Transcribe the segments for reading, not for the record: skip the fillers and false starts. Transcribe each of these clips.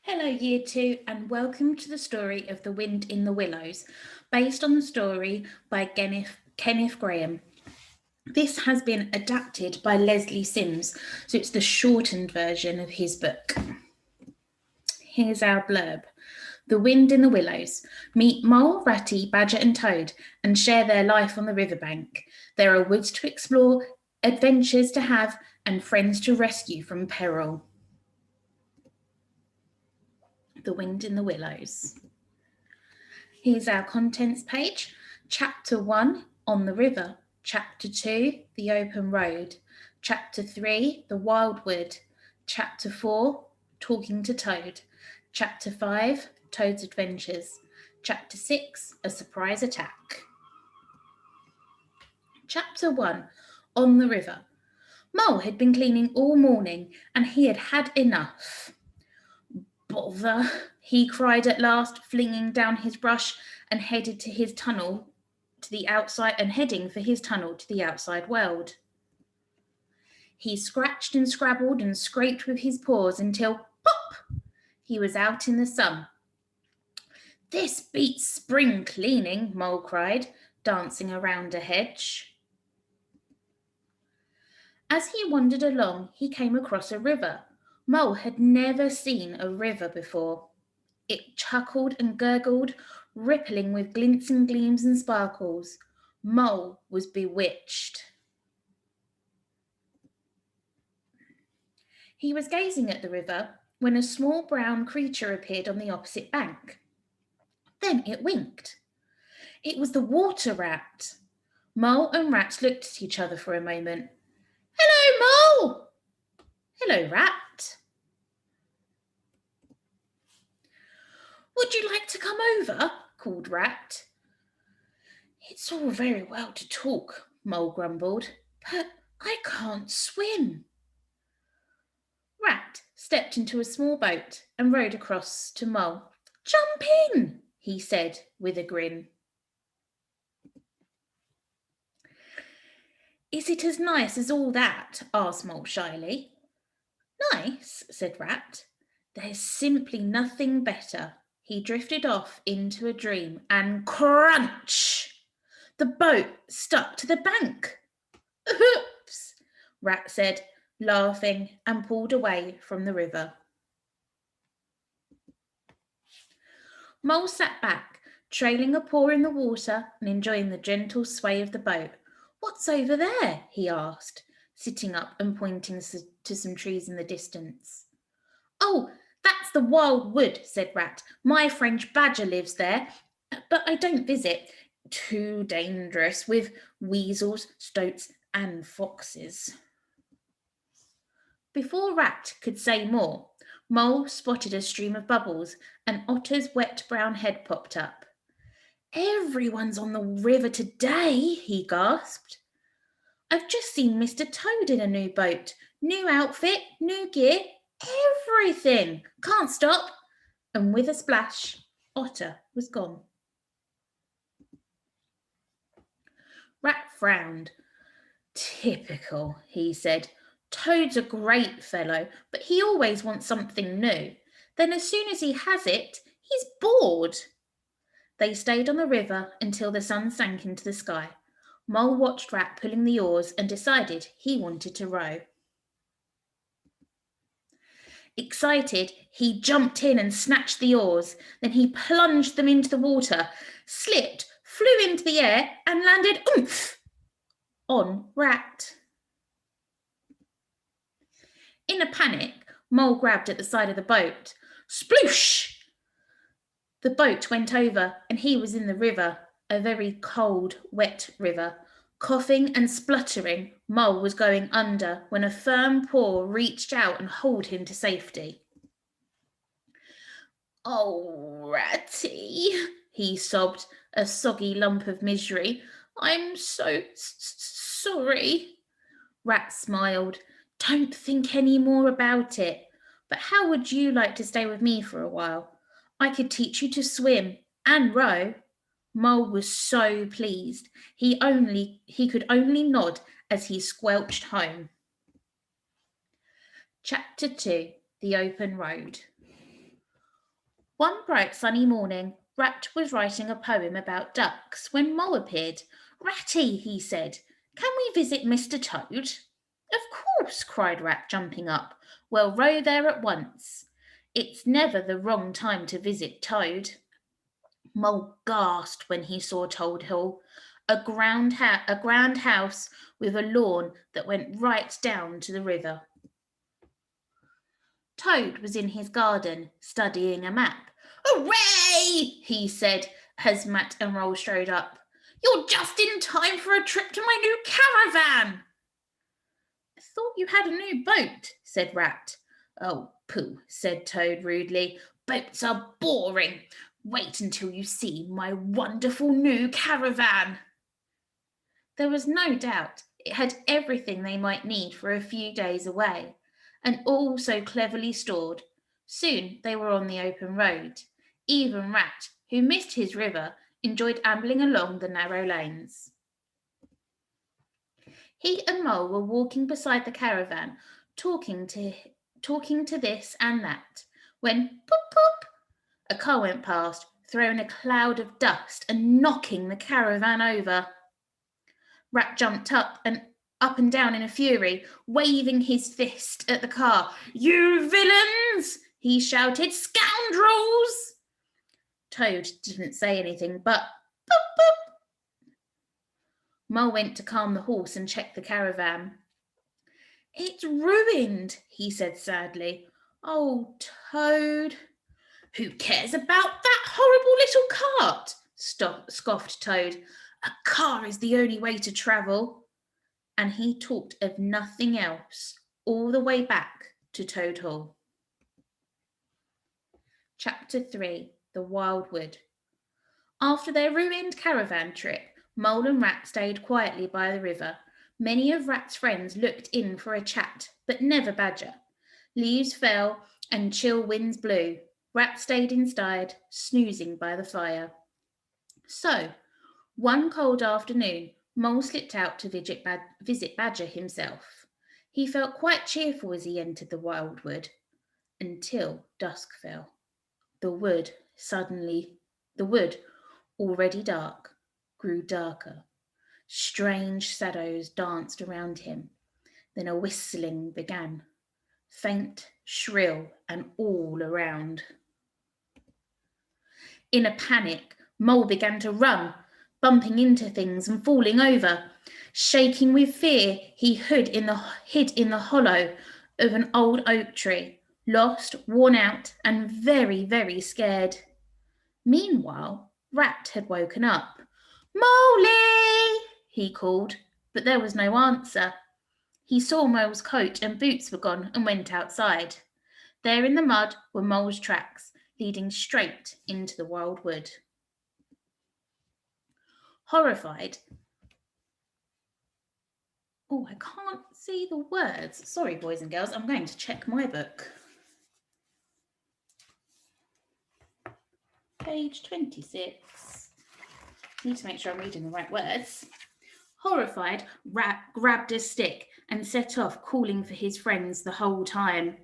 Hello Year 2 and welcome to the story of The Wind in the Willows, based on the story by Kenneth Graham. This has been adapted by Leslie Sims, so it's the shortened version of his book. Here's our blurb. The Wind in the Willows. Meet Mole, Ratty, Badger and Toad and share their life on the riverbank. There are woods to explore, adventures to have and friends to rescue from peril. The Wind in the Willows. Here's our contents page. Chapter 1, On the River. Chapter 2, The Open Road. Chapter 3, The Wildwood. Chapter 4, Talking to Toad. Chapter 5, Toad's Adventures. Chapter 6, A Surprise Attack. Chapter 1, On the River. Mole had been cleaning all morning and he had had enough. Bother, he cried at last, flinging down his brush and heading for his tunnel to the outside world. He scratched and scrabbled and scraped with his paws until, pop, he was out in the sun. This beats spring cleaning, Mole cried, dancing around a hedge. As he wandered along, he came across a river. Mole had never seen a river before. It chuckled and gurgled, rippling with glints and gleams and sparkles. Mole was bewitched. He was gazing at the river when a small brown creature appeared on the opposite bank. Then it winked. It was the water rat. Mole and Rat looked at each other for a moment. Hello, Mole! Hello, Rat. Would you like to come over? Called Rat. It's all very well to talk, Mole grumbled, but I can't swim. Rat stepped into a small boat and rowed across to Mole. Jump in, he said with a grin. Is it as nice as all that? Asked Mole shyly. Nice, said Rat. There's simply nothing better. He drifted off into a dream and crunch! The boat stuck to the bank. Oops, Rat said, laughing, and pulled away from the river. Mole sat back, trailing a paw in the water and enjoying the gentle sway of the boat. What's over there? He asked, sitting up and pointing to some trees in the distance. Oh, that's the Wildwood, said Rat. My French badger lives there, but I don't visit. Too dangerous with weasels, stoats and foxes. Before Rat could say more, Mole spotted a stream of bubbles and Otter's wet brown head popped up. Everyone's on the river today, he gasped. I've just seen Mr. Toad in a new boat. New outfit, new gear, everything. Can't stop. And with a splash, Otter was gone. Rat frowned. Typical, he said. Toad's a great fellow, but he always wants something new. Then as soon as he has it, he's bored. They stayed on the river until the sun sank into the sky. Mole watched Rat pulling the oars and decided he wanted to row. Excited, he jumped in and snatched the oars. Then he plunged them into the water, slipped, flew into the air and landed oomph on Rat. In a panic, Mole grabbed at the side of the boat. Sploosh! The boat went over and he was in the river, a very cold, wet river. Coughing and spluttering, Mole was going under when a firm paw reached out and hauled him to safety. Oh, Ratty, he sobbed, a soggy lump of misery. I'm so sorry. Rat smiled. Don't think any more about it. But how would you like to stay with me for a while? I could teach you to swim and row. Mole was so pleased. He could only nod as he squelched home. Chapter 2, The Open Road. One bright sunny morning, Rat was writing a poem about ducks when Mole appeared. "Ratty," he said, "can we visit Mr. Toad?" "Of course," cried Rat, jumping up. "We'll row there at once. It's never the wrong time to visit Toad." Mole gasped when he saw Toad Hall, a grand house with a lawn that went right down to the river. Toad was in his garden, studying a map. "Hooray!" he said as Matt and Roll strode up. "You're just in time for a trip to my new caravan." "I thought you had a new boat," said Rat. "Oh, pooh," said Toad rudely. "Boats are boring. Wait until you see my wonderful new caravan." There was no doubt it had everything they might need for a few days away, and all so cleverly stored. Soon they were on the open road. Even Rat, who missed his river, enjoyed ambling along the narrow lanes. He and Mole were walking beside the caravan, talking to this and that, when pop pop, a car went past, throwing a cloud of dust and knocking the caravan over. Rat jumped up and down in a fury, waving his fist at the car. "You villains!" he shouted. "Scoundrels!" Toad didn't say anything, but boop, boop. Mole went to calm the horse and check the caravan. "It's ruined," he said sadly. "Oh, Toad." "Who cares about that horrible little cart?" scoffed Toad. "A car is the only way to travel." And he talked of nothing else all the way back to Toad Hall. Chapter 3, The Wildwood. After their ruined caravan trip, Mole and Rat stayed quietly by the river. Many of Rat's friends looked in for a chat, but never Badger. Leaves fell and chill winds blew. Rat stayed inside, snoozing by the fire. So, one cold afternoon, Mole slipped out to visit Badger himself. He felt quite cheerful as he entered the Wildwood, until dusk fell. The wood, already dark, grew darker. Strange shadows danced around him. Then a whistling began, faint, shrill, and all around. In a panic, Mole began to run, bumping into things and falling over. Shaking with fear, he hid in the hollow of an old oak tree, lost, worn out, and very, very scared. Meanwhile, Rat had woken up. "Moley!" he called, but there was no answer. He saw Mole's coat and boots were gone and went outside. There in the mud were Mole's tracks, leading straight into the Wildwood. Horrified. Oh, I can't see the words. Sorry, boys and girls, I'm going to check my book. Page 26. Need to make sure I'm reading the right words. Horrified, Rat grabbed a stick and set off calling for his friends the whole time.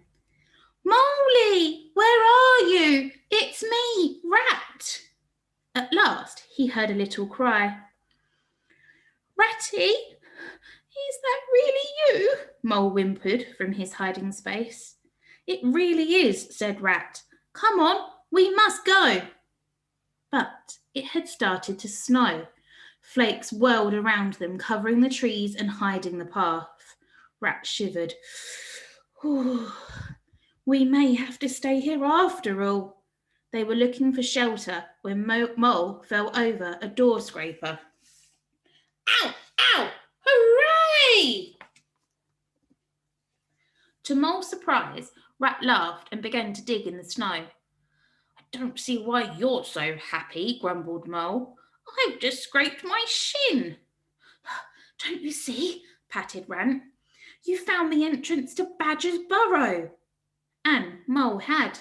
"Moley, where are you? It's me, Rat." At last, he heard a little cry. "Ratty, is that really you?" Mole whimpered from his hiding space. "It really is," said Rat. "Come on, we must go." But it had started to snow. Flakes whirled around them, covering the trees and hiding the path. Rat shivered. "We may have to stay here after all." They were looking for shelter when Mole fell over a door scraper. "Ow! Ow! Hooray!" To Mole's surprise, Rat laughed and began to dig in the snow. "I don't see why you're so happy," grumbled Mole. "I've just scraped my shin." "Don't you see?" patted Rat. "You found the entrance to Badger's burrow." And Mole had.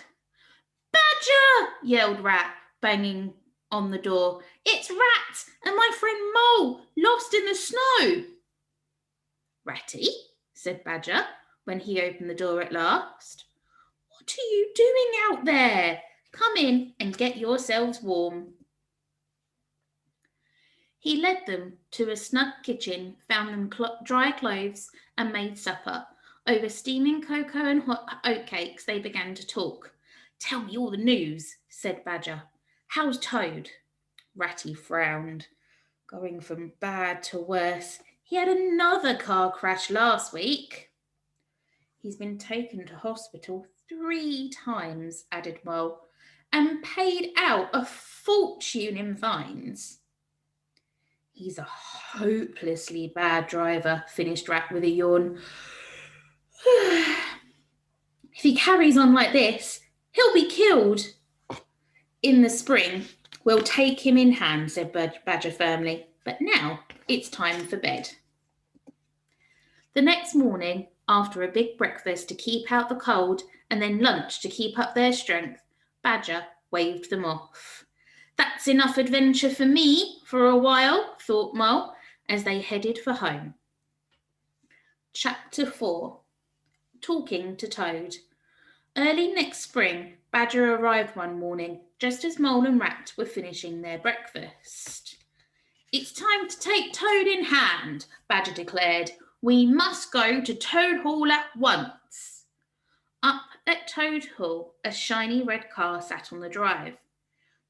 "Badger!" yelled Rat, banging on the door. "It's Rat and my friend Mole, lost in the snow." "Ratty," said Badger when he opened the door at last. "What are you doing out there?" Come in and get yourselves warm. He led them to a snug kitchen, found them dry clothes, and made supper. Over steaming cocoa and hot oatcakes, they began to talk. Tell me all the news, said Badger. How's Toad? Ratty frowned. Going from bad to worse. He had another car crash last week. He's been taken to hospital 3 times, added Mole, and paid out a fortune in fines. He's a hopelessly bad driver, finished Rat with a yawn. If he carries on like this, he'll be killed. In the spring, we'll take him in hand, said Badger firmly. But now it's time for bed. The next morning, after a big breakfast to keep out the cold and then lunch to keep up their strength, Badger waved them off. That's enough adventure for me for a while, thought Mole, as they headed for home. Chapter 4. Talking to Toad. Early next spring, Badger arrived one morning, just as Mole and Rat were finishing their breakfast. It's time to take Toad in hand, Badger declared. We must go to Toad Hall at once. Up at Toad Hall, a shiny red car sat on the drive.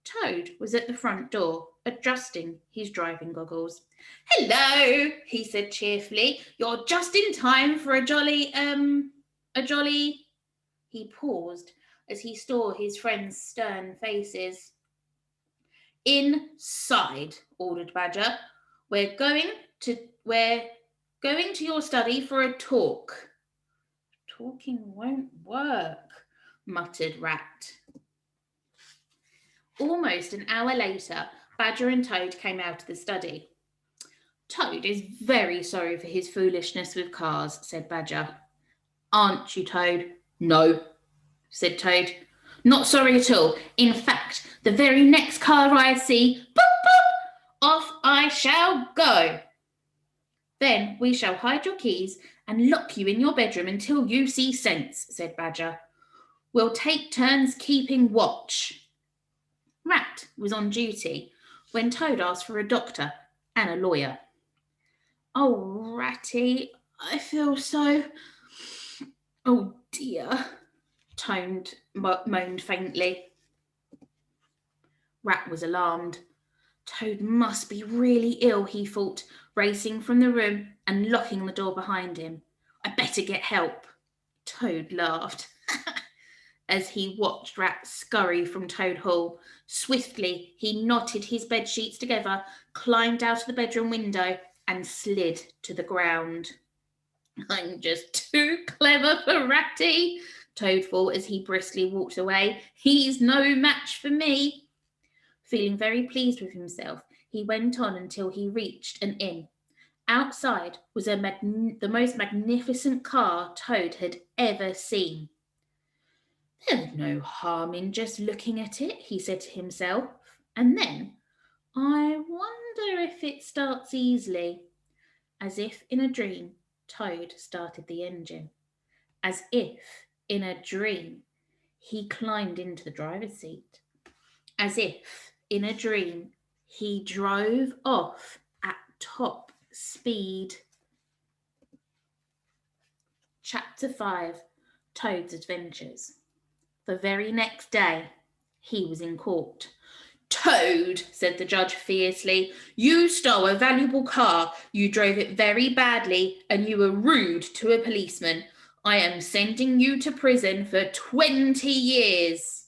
Toad was at the front door, adjusting his driving goggles. Hello, he said cheerfully. You're just in time for a jolly... He paused as he saw his friends' stern faces. Inside, ordered Badger. We're going to your study for a talk. Talking won't work, muttered Rat. Almost an hour later, Badger and Toad came out of the study. Toad is very sorry for his foolishness with cars, said Badger. Aren't you, Toad? No, said Toad. Not sorry at all. In fact, the very next car I see, boop, boop, off I shall go. Then we shall hide your keys and lock you in your bedroom until you see sense, said Badger. We'll take turns keeping watch. Rat was on duty when Toad asked for a doctor and a lawyer. Oh, Ratty, I feel so... Oh, dear, Toad moaned faintly. Rat was alarmed. Toad must be really ill, he thought, racing from the room and locking the door behind him. I better get help. Toad laughed as he watched Rat scurry from Toad Hall. Swiftly, he knotted his bed sheets together, climbed out of the bedroom window, and slid to the ground. I'm just too clever for Ratty, Toad thought as he briskly walked away. He's no match for me. Feeling very pleased with himself, he went on until he reached an inn. Outside was the most magnificent car Toad had ever seen. There's no harm in just looking at it, he said to himself, and then, I wonder if it starts easily. As if in a dream, Toad started the engine. As if in a dream, he climbed into the driver's seat. As if in a dream, he drove off at top speed. Chapter 5. Toad's Adventures. The very next day, he was in court. Toad, said the judge fiercely, you stole a valuable car, you drove it very badly, and you were rude to a policeman. I am sending you to prison for 20 years.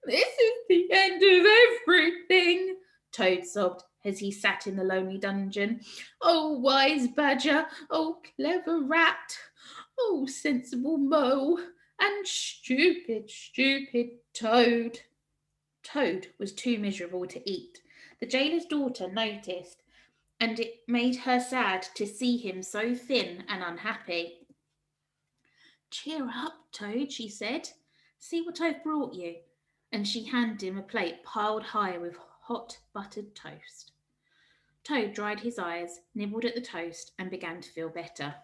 This is the end of everything, Toad sobbed as he sat in the lonely dungeon. Oh, wise Badger, oh, clever Rat, oh, sensible Mole, and stupid, stupid Toad. Toad was too miserable to eat. The jailer's daughter noticed, and it made her sad to see him so thin and unhappy. Cheer up, Toad, she said. See what I've brought you. And she handed him a plate piled high with hot buttered toast. Toad dried his eyes, nibbled at the toast, and began to feel better.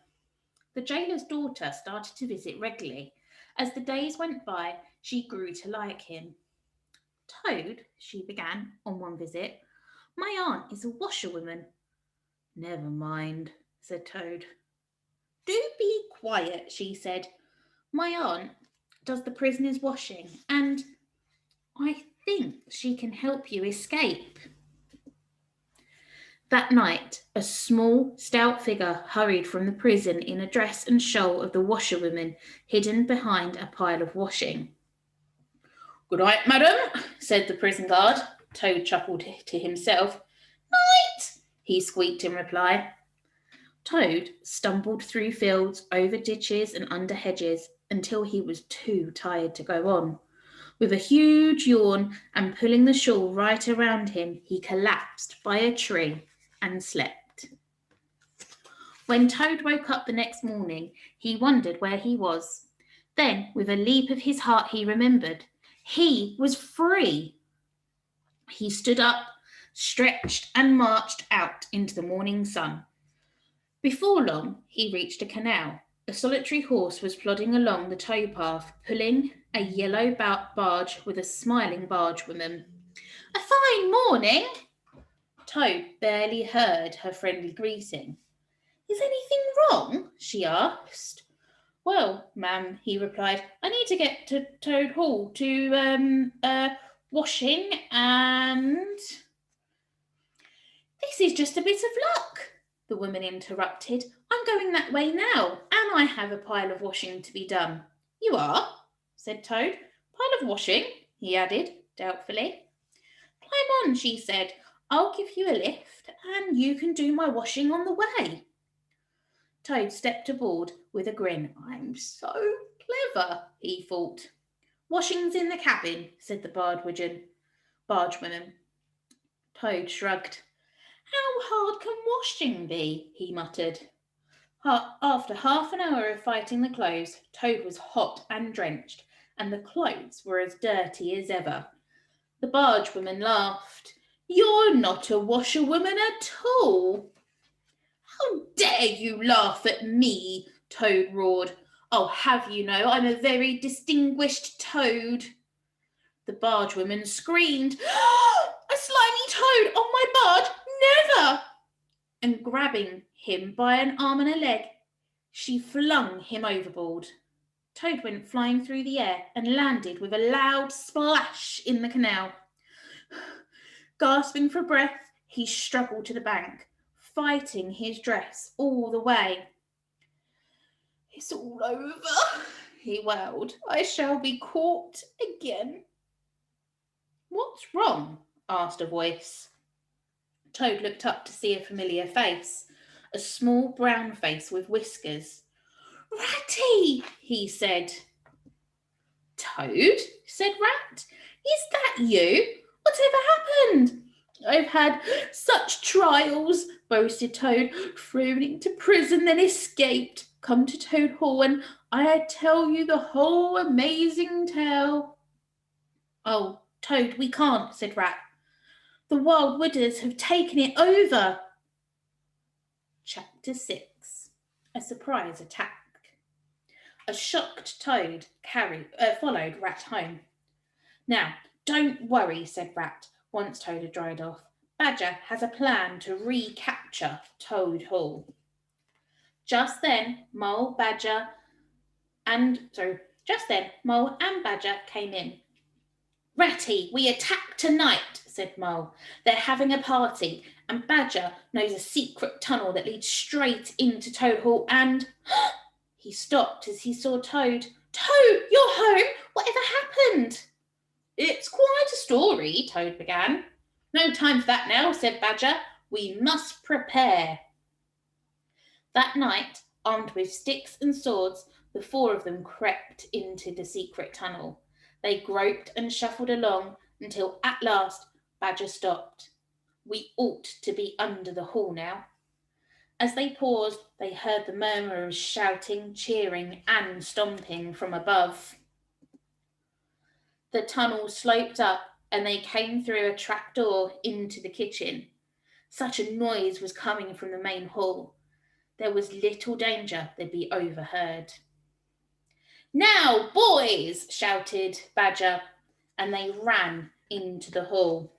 The jailer's daughter started to visit regularly. As the days went by, she grew to like him. Toad, she began on one visit, my aunt is a washerwoman. Never mind, said Toad. Do be quiet, she said. My aunt does the prisoners' washing, and I think she can help you escape. That night, a small, stout figure hurried from the prison in a dress and shawl of the washerwoman hidden behind a pile of washing. Good night, madam, said the prison guard. Toad chuckled to himself. Night, he squeaked in reply. Toad stumbled through fields, over ditches and under hedges until he was too tired to go on. With a huge yawn and pulling the shawl right around him, he collapsed by a tree and slept. When Toad woke up the next morning, he wondered where he was. Then, with a leap of his heart, he remembered. He was free. He stood up, stretched, and marched out into the morning sun. Before long, he reached a canal. A solitary horse was plodding along the towpath, pulling a yellow barge with a smiling bargewoman. A fine morning! Toad barely heard her friendly greeting. Is anything wrong? She asked. Well, ma'am, he replied, I need to get to Toad Hall to washing and... This is just a bit of luck, the woman interrupted. I'm going that way now, and I have a pile of washing to be done. You are? Said Toad. Pile of washing? He added, doubtfully. Climb on, she said. I'll give you a lift, and you can do my washing on the way. Toad stepped aboard with a grin. I'm so clever, he thought. Washing's in the cabin, said the bargewoman. Toad shrugged. How hard can washing be? He muttered. After half an hour of fighting the clothes, Toad was hot and drenched, and the clothes were as dirty as ever. The bargewoman laughed. You're not a washerwoman at all. How dare you laugh at me? Toad roared. I'll have you know I'm a very distinguished Toad. The bargewoman screamed, a slimy toad on my barge, never! And grabbing him by an arm and a leg, she flung him overboard. Toad went flying through the air and landed with a loud splash in the canal. Gasping for breath, he struggled to the bank, fighting his dress all the way. It's all over, he wailed. I shall be caught again. What's wrong? Asked a voice. Toad looked up to see a familiar face, a small brown face with whiskers. Ratty, he said. Toad, said Rat. Is that you? Whatever happened? I've had such trials, boasted Toad. Thrown into prison, then escaped. Come to Toad Hall and I tell you the whole amazing tale. Oh, Toad, we can't, said Rat. The Wildwooders have taken it over. Chapter 6. A surprise attack. A shocked Toad followed Rat home. Now, don't worry, said Rat, once Toad had dried off. Badger has a plan to recapture Toad Hall. Just then, Mole and Badger came in. Ratty, we attack tonight, said Mole. They're having a party, and Badger knows a secret tunnel that leads straight into Toad Hall, and... He stopped as he saw Toad. Toad, you're home! Whatever happened? It's quite a story, Toad began. No time for that now, said Badger. We must prepare. That night, armed with sticks and swords, the four of them crept into the secret tunnel. They groped and shuffled along until at last Badger stopped. We ought to be under the hall now. As they paused, they heard the murmur of shouting, cheering, and stomping from above. The tunnel sloped up, and they came through a trapdoor into the kitchen. Such a noise was coming from the main hall. There was little danger they'd be overheard. Now, boys, shouted Badger, and they ran into the hall.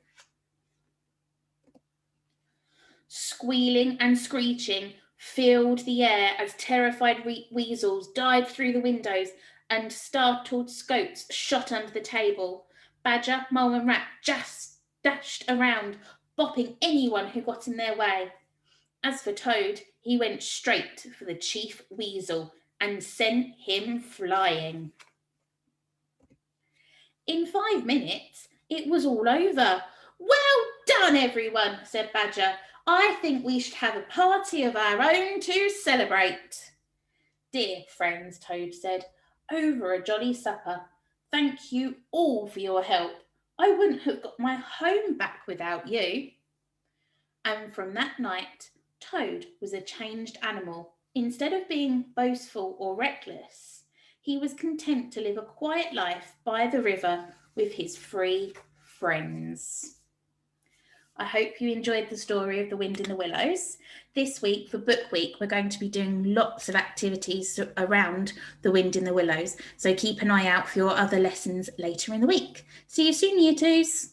Squealing and screeching filled the air as terrified weasels dived through the windows and startled scoats shot under the table. Badger, Mole and Rat just dashed around, bopping anyone who got in their way. As for Toad, he went straight for the Chief Weasel and sent him flying. In 5 minutes, it was all over. Well done, everyone, said Badger. I think we should have a party of our own to celebrate. Dear friends, Toad said, over a jolly supper. Thank you all for your help. I wouldn't have got my home back without you. And from that night, Toad was a changed animal. Instead of being boastful or reckless, he was content to live a quiet life by the river with his 3 friends. I hope you enjoyed the story of The Wind in the Willows. This week, for Book Week, we're going to be doing lots of activities around The Wind in the Willows, so keep an eye out for your other lessons later in the week. See you soon, Year 2s.